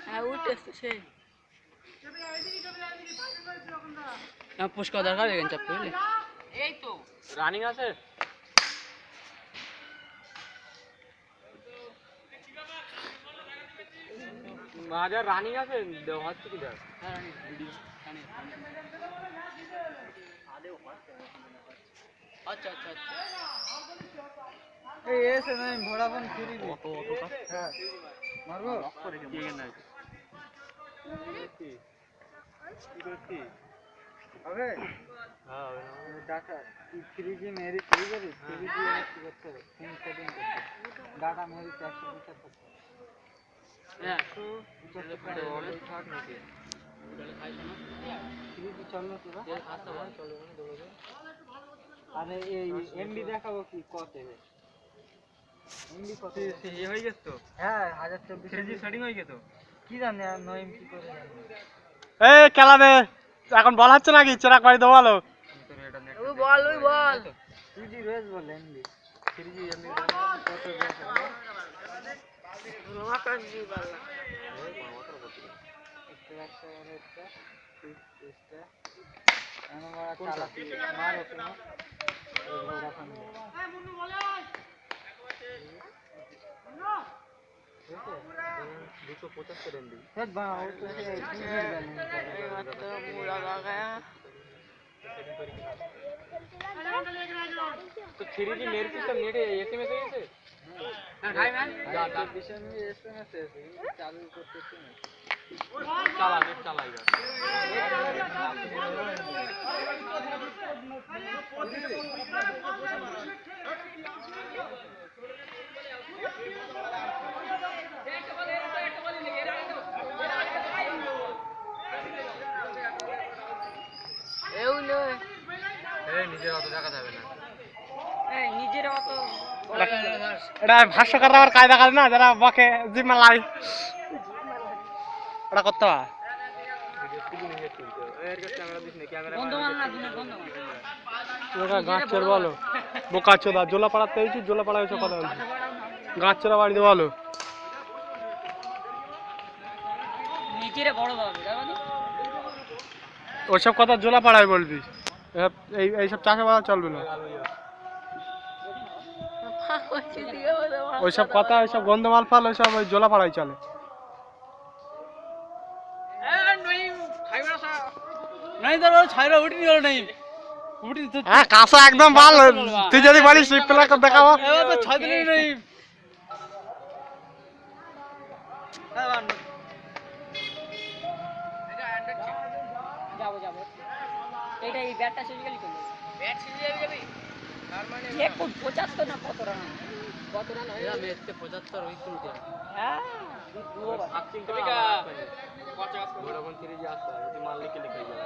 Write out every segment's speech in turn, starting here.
হ্যাঁ উঠতেছে সেই পুষ্কা দরকার এখানে চাপ করলে এই তো রানিং আছে বাজার রানিং আছে হচ্ছে কি দেখ হ্যাঁ রানিং ভিডিও রানিং আচ্ছা আচ্ছা আচ্ছা এই এসে নাই ভোডাফোন ফ্রি অত অতটা হ্যাঁ মারবো লক করে কি এখানে নাই কি করছি হবে হ্যাঁ হবে না ডাটা 3G মেরি ফ্রি করে 3G কি করতে হবে সিম সেটিং করতে ডাটা মেরি 475 হ্যাঁ তো এটা তো অনেক থাক নাকি তাহলে খাইছো না 3G চললো তোরা এর খাসা ভালো চলবে না দৌড়ে আরে এই এমবি দেখাবো কি কত হবে এমবি কত এই হয়ে গেছে তো হ্যাঁ 1024 3G সেটিং হয়ে গেছে তো কি জানি আর 9 এমবি করে জানি এই খেলাবে এখন বল হচ্ছে নাকি চেরাক বাড়ি দাও ভালো ওই বল 2G রেস বল এমবি 3G এমবি কত রেস নোয়া কাঞ্জি বালা একটা রেটটা টেস্টটা আমরা চালাচ্ছি মারো তুমি এই ভোডাফোন এই মুন্নু বলে মুন্নু 275 এমবি হেড বাও তো এই 2G এই মাত্র মুড়া লাগায়া तो 3G मेरे सिस्टम नेट एसएमएस है इसे हां भाई मैन जा विषय में एसएमएस है चालू करते हैं चला नेट चलाएगा নিজের অত দেখা যাবে না এই নিজের অত এটা ভাষ্যকাররা আবার কায়দা করে না যারা বকে জিম্মা লাই এটা করতে হয় বন্ধ মাল না দিনে বন্ধ মাল ওটা গাছের বলো বোকাচোদা জোলাপাড়াতে হইছি জোলাপাড়া এসে কথা বলছি গাছের বাড়িতে বলো নিজের বড় বাবা জানো ওইসব কথা জোলাপাড়ায় বলবি এইসব চাষাবাদ চলবে না ওইসব কথা ওইসব গন্ধমাল ফাল ওইসব ওই জোলাপাড়ায় চলে হ্যাঁ কাঁচা একদম ভালো তুই যদি বলিস দেখাবো যাবো যাবো এইটা এই ব্যাটটা শেষ গেলি কোন ব্যাট শেষ যাবে তার মানে 75 না কত রান হয় এরা ম্যাচে 75 ওই তুলতে হ্যাঁ আচ্ছা তুমি কা 50 বড় 3G আসছে যদি মারলে কি লিখে যাবে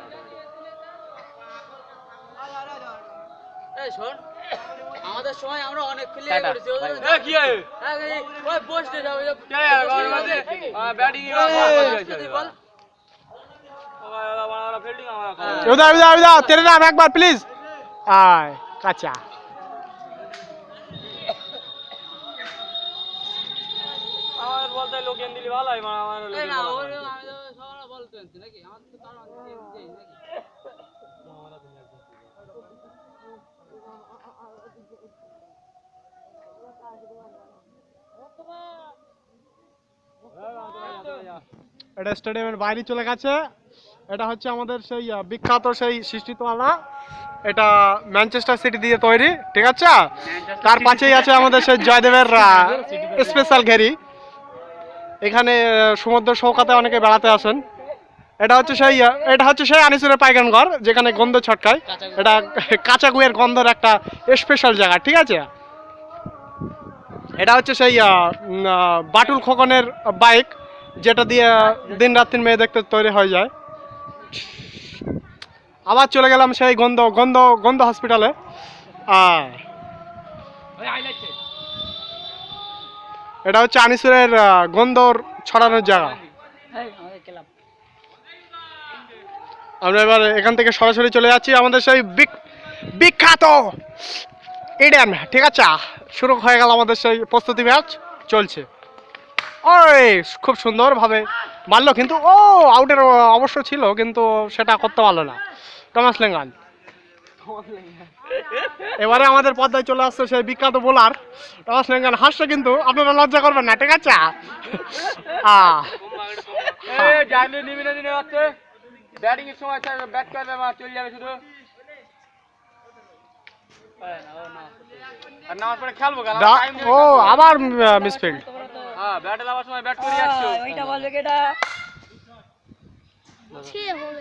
এই শোন আমাদের সময় আমরা অনেক প্লেয়ার করেছি এ কি হয় ওই পোস্টে যাও কে ঘর মাঝে ব্যাটিং বল उधर तेरे नाम एक बार प्लीज आय काचा আমার বলতে লোক এন দিলি ভালো হয় আমার লোক না ওর আমি তো সবাই বলতে আছি নাকি আমার তো কারণ দেই নাকি এটা স্টেডিয়ামের বাইরে চলে গেছে এটা হচ্ছে আমাদের সেই বিখ্যাত সেই সৃষ্টিতলা এটা ম্যানচেস্টার সিটি দিয়ে তৈরি ঠিক আছে তার পাশেই আছে আমাদের সেই জয়দেবের স্পেশাল ঘেরি এখানে সমুদ্র সৈকতে অনেকে বেড়াতে আসেন এটা হচ্ছে সেই আনিসুরের পায়খানা ঘর যেখানে গন্ধ ছটকায় এটা কাঁচা গুয়ের গন্ধের একটা স্পেশাল জায়গা ঠিক আছে এটা হচ্ছে সেই বাটুল খোকনের বাইক যেটা দিয়ে দিন রাত মেয়ে দেখতে তৈরি হয়ে যায় আবার চলে গেলাম সেই গন্ধ হসপিটালে এটা হচ্ছে আনিসুরের গন্ধর ছড়ানোর জায়গা আমরা এবার এখান থেকে সরাসরি চলে যাচ্ছি আমাদের সেই বিখ্যাত ইডেন ঠিক আছে শুরু হয়ে গেল আমাদের সেই প্রস্তুতি ম্যাচ চলছে ওই খুব সুন্দরভাবে মারলো, কিন্তু ও আউটের অবশ্য ছিল, কিন্তু সেটা করতে পারলো না টমাস লেঙ্গান। এবারে আমাদের পর্দায় চলে আসছে সেই বিখ্যাত বোলার টমাস লেঙ্গান। হাসছে, কিন্তু আপনারা লজ্জা করবেন না, ঠিক আছে? ব্যাটিং এর সময় ব্যাট করবে মা চলে যাবে শুধু। আর নামাজ পড়ে খেলবো কেন? ও আবার মিসফিল্ড। হ্যাঁ, ব্যাটে যাওয়ার সময় ব্যাট করে যাচ্ছো। ওইটা বলবে কেটা?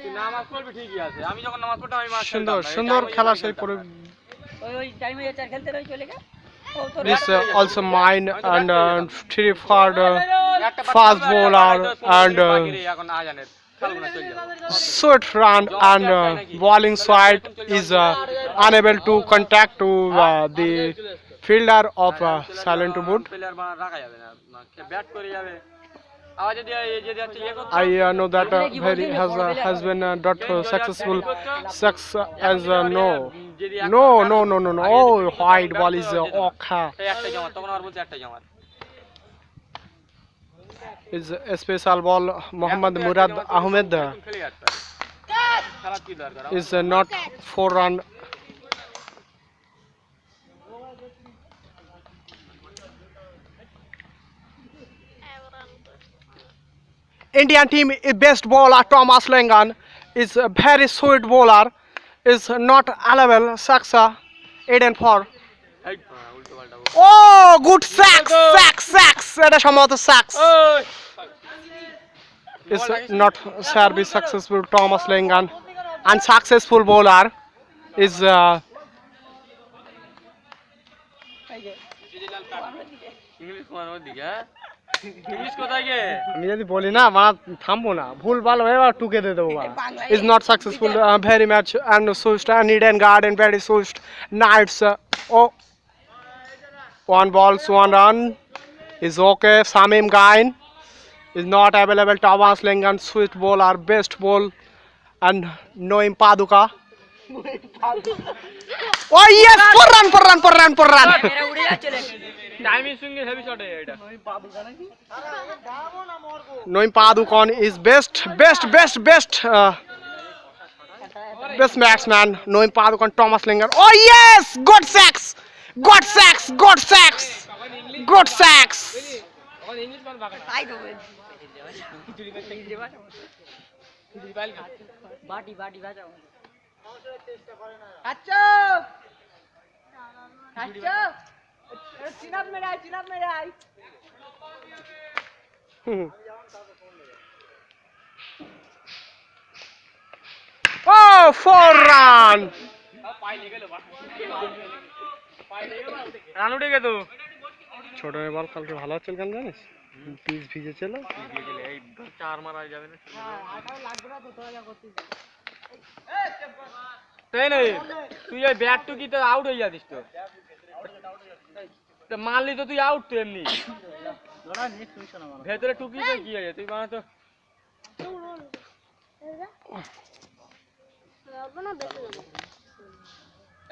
তুই নামাজ পড়বি ঠিকই আছে, আমি যখন নামাজ পড়তাম আমি মাঠ সুন্দর সুন্দর খেলা সেই পরে। ওই টাইমে চার খেলতে রই চলে গেল। This also mine and three for the fast bowler and এখন আজানের খেলবো না, চলে যাবো। short run and bowling side is unable to contact to the fielder of silent wood. Player বানা রাখা যাবে না, ব্যাট করে যাবে। আবার যদি যদি হচ্ছে ইয়ে করতে I know that very has been not successful. As no. No, no, no, no, no. Oh, white ball is okay. একটা জমা, তখন আর বলছে একটা জমা Is a special ball. Mohammad Murad Ahmed খেলে যাচ্ছে। খেলার কি দরকার? is not 4 run. Indian team is best bowler Thomas Lengan is a very sweet bowler, is not available. Saksa 8 and 4. এই উল্টো পাল্টা বল। Oh, good sacks. এটা সম্ভবত sacks. Is not service successful. Thomas Lengan unsuccessful bowler is English মারার দিকে, হ্যাঁ? English কোথায় গে? আমি যদি বলি না মা থামবো না, ভুল ভালো হয়ে টুকে দিয়ে দেবো। Is not successful very much and switched and Eden Garden very switched Knights. Oh, 1 ball 1 run is okay. Samim Gain is not available. Thomas Lengan sweet bowler, best ball and Noim Paduka. Oh yes, for run. এরা উড়ে যাচ্ছে রে। Timing সঙ্গে heavy shot এটা। Noim Padukon is best batsman. Noim Padukon, Thomas Lengan. Oh yes, good sacks. এখন English মান বাগাই। তাই তো বলছি। বাটি বাজাও। আচ্ছা চিনাপ মেরাই। Oh, 4 run. রান উঠে গেল। ছোট বল কালকে ভালো হচ্ছিল কেন জানিস? পিচ ভিজেছিল। এই চার মারা যাবে না। তাই না? তুই এই ব্যাট টু কি তো আউট হয়ে যাতিস তো। তো মারলি তো তুই আউট তো এমনি। ভেতরে টুকি তো কি হয়ে যায়, তুই বানা তো।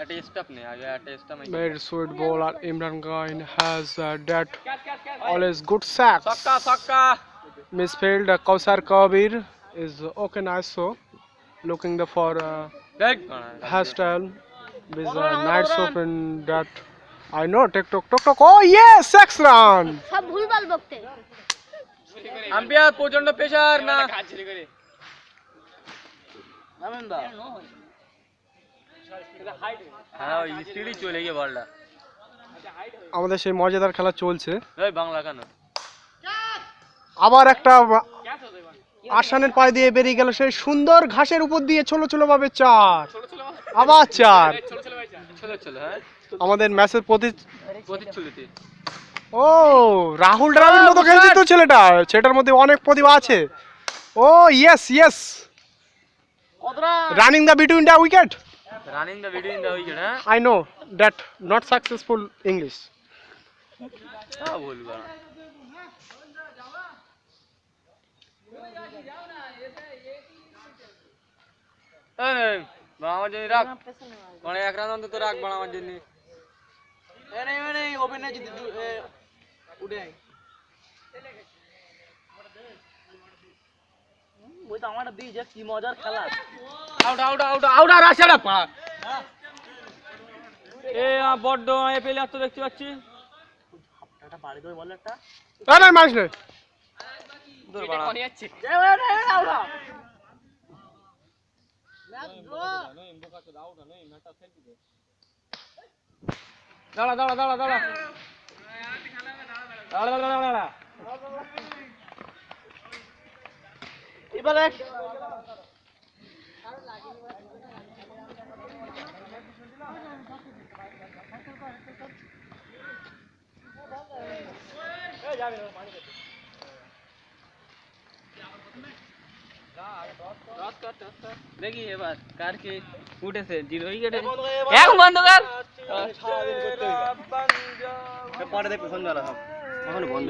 একটা স্টপ নে, আগে একটা স্টপ নে। Very sweet bowler Imran Khan has that always good sacks. ছক্কা Misfield Kausar Kabir is okay, nice. So looking the for দেখ hairstyle with nights open that I know. TikTok. Oh yes, 6 run. সব ভুলভাল বকতে। Umpire প্রচন্ড pressure না। হ্যাঁ, ওই স্পিডই চলে গিয়ে বলটা। আমাদের সেই মজাদার খেলা চলছে। এই বাংলা কেন? আবার একটা আসানের পায়ে দিয়ে বেরিয়ে গেল, সেই সুন্দর ঘাসের উপর দিয়ে ছোলো ভাবে 4। আবার 4। ছোলো হ্যাঁ। আমাদের ম্যাচের প্রতিচ্ছবিতে। ও রাহুল দ্রাবিড় মতো খেলছে তো সেটার মধ্যে অনেক প্রতিভা আছে। Oh yes running the between the wicket. Running the between the wicket, হ্যাঁ। I know that not successful English. হ্যাঁ বলবা। এই আমার জন্য রাখ, মানে 1 রান অন্তত রাখ বাড়া আমার জন্য। ওপেনার যদি উঠে আয়। ওই তো আমারটা দিয়ে যে কি মজার খেলা আউট আউট আউট আউট আর আসেটা পা এ বড্ড এ প্লেয়ার তো দেখতে পাচ্ছি একটা বাড়ি দেবে বল একটা আরে মারিস না দূর বাড়া দাঁড়া দাঁড়া দাঁড়া দাঁড়া দাঁড়া দাঁড়া দাঁড়া এবারে দেখি এবার কার কি উঠেছে জিরো উইকেটে এখন বন্ধ কর পরে দেখবো সন্ধ্যাবেলা সব এখন বন্ধ